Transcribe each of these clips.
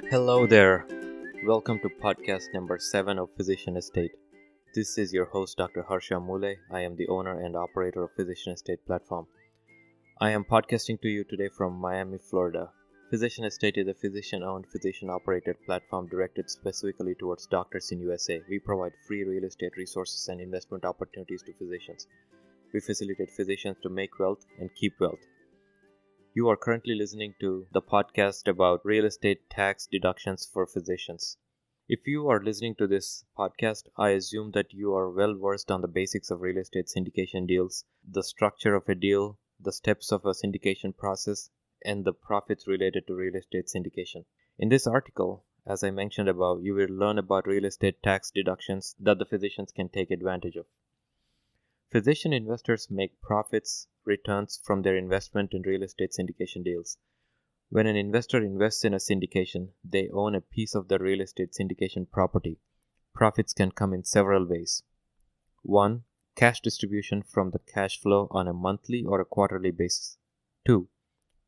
Hello there. Welcome to podcast number 7 of PhysicianEstate. This is your host, Dr. Harsha Mule. I am the owner and operator of PhysicianEstate platform. I am podcasting to you today from Miami, Florida. PhysicianEstate is a physician-owned, physician-operated platform directed specifically towards doctors in USA. We provide free real estate resources and investment opportunities to physicians. We facilitate physicians to make wealth and keep wealth. You are currently listening to the podcast about real estate tax deductions for physicians. If you are listening to this podcast, I assume that you are well versed on the basics of real estate syndication deals, the structure of a deal, the steps of a syndication process, and the profits related to real estate syndication. In this article, as I mentioned above, you will learn about real estate tax deductions that the physicians can take advantage of. Physician investors make returns from their investment in real estate syndication deals. When an investor invests in a syndication, they own a piece of the real estate syndication property. Profits can come in several ways. 1. Cash distribution from the cash flow on a monthly or a quarterly basis. 2.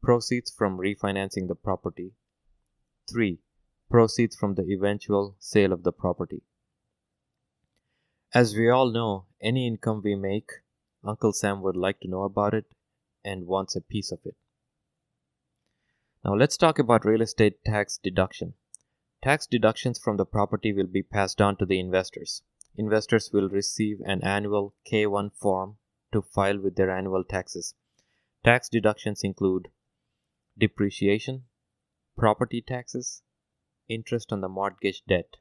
Proceeds from refinancing the property. 3. Proceeds from the eventual sale of the property. As we all know, any income we make, Uncle Sam would like to know about it and wants a piece of it. Now let's talk about real estate tax deduction. Tax deductions from the property will be passed on to the investors. Investors will receive an annual K-1 form to file with their annual taxes. Tax deductions include depreciation, property taxes, interest on the mortgage debt.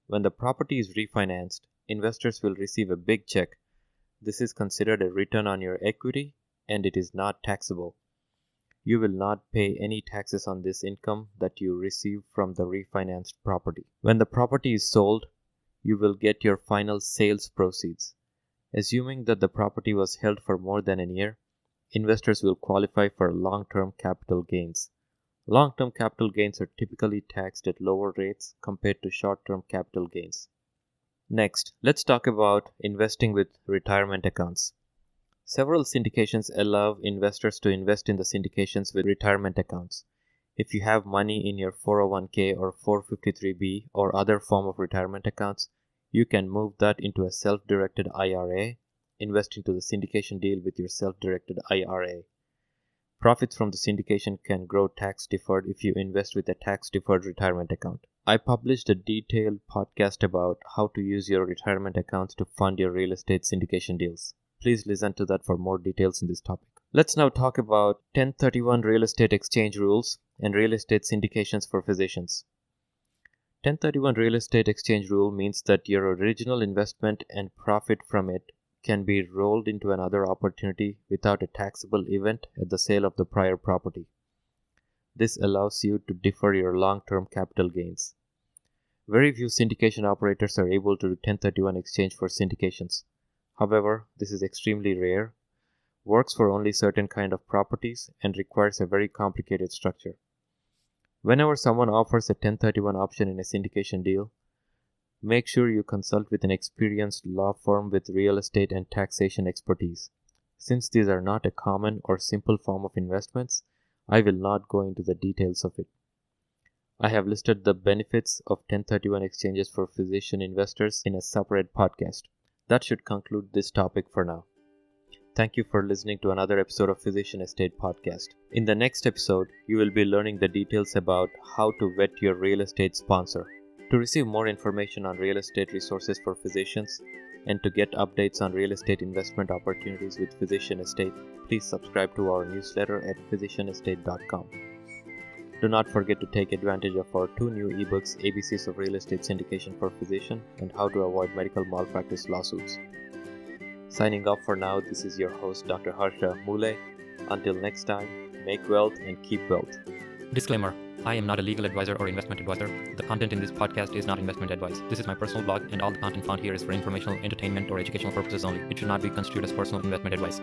When the property is refinanced, investors will receive a big check. This is considered a return on your equity and it is not taxable. You will not pay any taxes on this income that you receive from the refinanced property. When the property is sold, you will get your final sales proceeds. Assuming that the property was held for more than a year, investors will qualify for long-term capital gains. Long-term capital gains are typically taxed at lower rates compared to short-term capital gains. Next, let's talk about investing with retirement accounts. Several syndications allow investors to invest in the syndications with retirement accounts. If you have money in your 401k or 453b or other form of retirement accounts, you can move that into a self-directed IRA, invest into the syndication deal with your self-directed IRA. Profits from the syndication can grow tax-deferred if you invest with a tax-deferred retirement account. I published a detailed podcast about how to use your retirement accounts to fund your real estate syndication deals. Please listen to that for more details in this topic. Let's now talk about 1031 real estate exchange rules and real estate syndications for physicians. 1031 real estate exchange rule means that your original investment and profit from it can be rolled into another opportunity without a taxable event at the sale of the prior property. This allows you to defer your long-term capital gains. Very few syndication operators are able to do 1031 exchange for syndications. However, this is extremely rare, works for only certain kind of properties, and requires a very complicated structure. Whenever someone offers a 1031 option in a syndication deal, make sure you consult with an experienced law firm with real estate and taxation expertise. Since these are not a common or simple form of investments, I will not go into the details of it. I have listed the benefits of 1031 exchanges for physician investors in a separate podcast. That should conclude this topic for now. Thank you for listening to another episode of PhysicianEstate podcast. In the next episode, you will be learning the details about how to vet your real estate sponsor. To receive more information on real estate resources for physicians and to get updates on real estate investment opportunities with PhysicianEstate, please subscribe to our newsletter at PhysicianEstate.com. Do not forget to take advantage of our 2 new eBooks, ABCs of Real Estate Syndication for Physician and How to Avoid Medical Malpractice Lawsuits. Signing off for now, this is your host, Dr. Harsha Mule. Until next time, make wealth and keep wealth. Disclaimer. I am not a legal advisor or investment advisor. The content in this podcast is not investment advice. This is my personal blog, and all the content found here is for informational, entertainment, or educational purposes only. It should not be construed as personal investment advice.